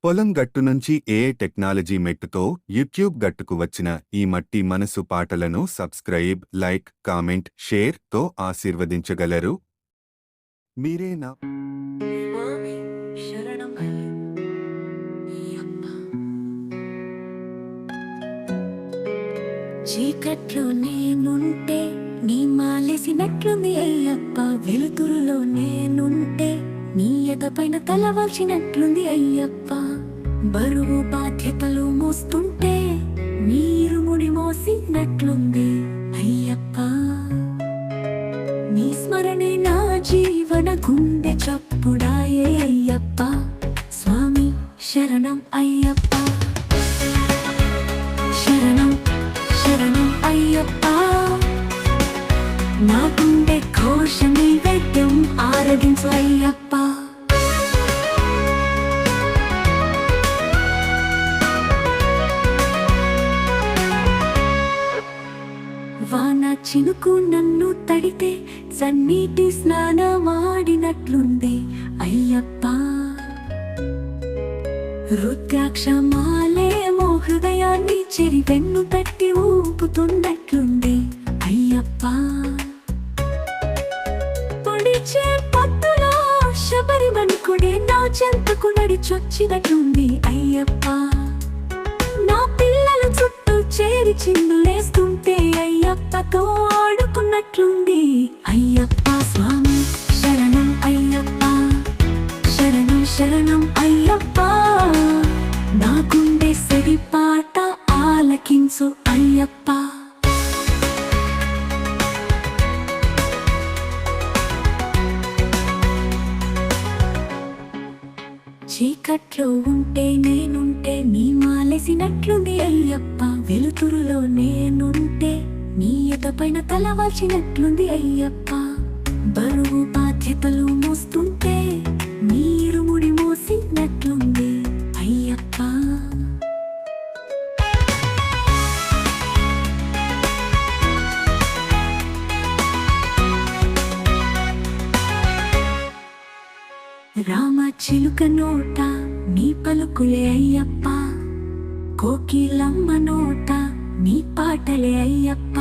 పొలం గట్టు నుంచి టెక్నాలజీ మెట్టుతో యూట్యూబ్ గట్టుకు వచ్చిన ఈ మట్టి మనసు పాటలను సబ్స్క్రైబ్, లైక్, కామెంట్, షేర్ తో ఆశీర్వదించగలరు. మీరేనా? చీకట్లో నేనుంటే నీ మాలేసినట్లుంది అయ్యప్ప, వెలుతురులో నేనుంటే నీ ఎదపైన తలవాల్చినట్లుంది అయ్యప్ప, బరువు బాధ్యతలు మోస్తుంటే మీరు ముడి మోసినట్లుంది అయ్యప్ప, నీ స్మరణే నా జీవన గుండె చప్పుడాయే అయ్యప్ప, స్వామి శరణం అయ్యప్ప, శరణం శరణం అయ్యప్ప, నా గుండె ఘోష నైవేద్యం ఆరగించు అయ్యప్ప. వాన చినుకు నన్ను తడితే సన్నీటి స్నానమాడినట్లుంది అయ్యప్ప, రుద్రాక్షమాలేమో హృదయాన్ని చెరి వెన్ను తట్టి ఊపుతున్నట్లుంది అయ్యప్ప, పొడిచే పట్టులో శబరిమణికుడే నా చెంతకు నడిచొచ్చినట్లుంది అయ్యప్ప, నా పిల్లల చుట్టూ చేరి చిందులేస్తుంటే అయ్యప్పతో ఆడుకున్నట్లుంది అయ్యప్ప, స్వామి శరణం అయ్యప్ప, శరణం శరణం అయ్యప్ప, నా గుండె సరి పాట ఆలకించు అయ్యప్ప. చీకట్లో ఉంటే నేనుంటే నీ మాలేసినట్లుంది అయ్యప్ప, వెలుతురులో నేనుంటే నీ ఎదపైన తలవాల్చినట్లుంది అయ్యప్ప, బరువు బాధ్యతలు మోస్తుంటే మీరు ముడి మోసినట్లుంది అయ్యప్ప. రామ చిలుక నోట నీ పలుకులే అయ్యప్ప, కోకిలమ్మ నోట నీ పాటలే అయ్యప్ప,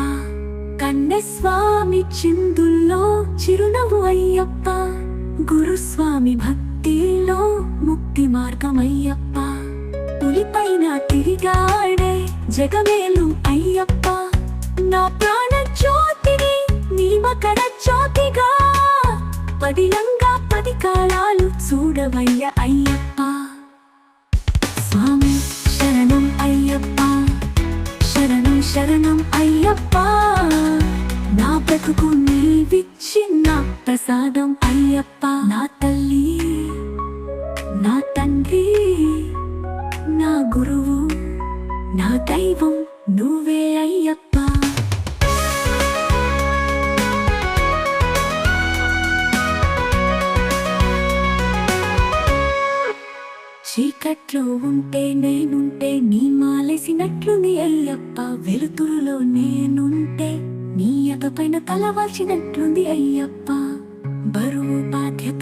కన్నెస్వామి చిందుల్లో చిరునవ్వు అయ్యప్ప, గురుస్వామి భక్తిలో ముక్తి మార్గం అయ్యప్ప, పులిపైన తిరిగాడే జగమేలు అయ్యప్ప, నా ప్రాణ జ్యోతిని నీ మకర జ్యోతిగా పదిలంగా 10 కాలాలు చూడవయ్య అయ్యప్ప, స్వామి శరణం అయ్యప్ప, శరణం శరణం అయ్యప్ప, నా బ్రతుకు నీవిచ్చిన ప్రసాదం అయ్యప్ప, నా తల్లి నా తండ్రి నా గురువు నా దైవం నువ్వే అయ్యప్ప. చీకట్లో ఉంటే నేనుంటే నీ మాలేసినట్లుంది అయ్యప్ప, వెలుతురులో నేనుంటే నీ ఎదపైన తలవాల్చినట్లుంది అయ్యప్ప, బరువు బాధ్యత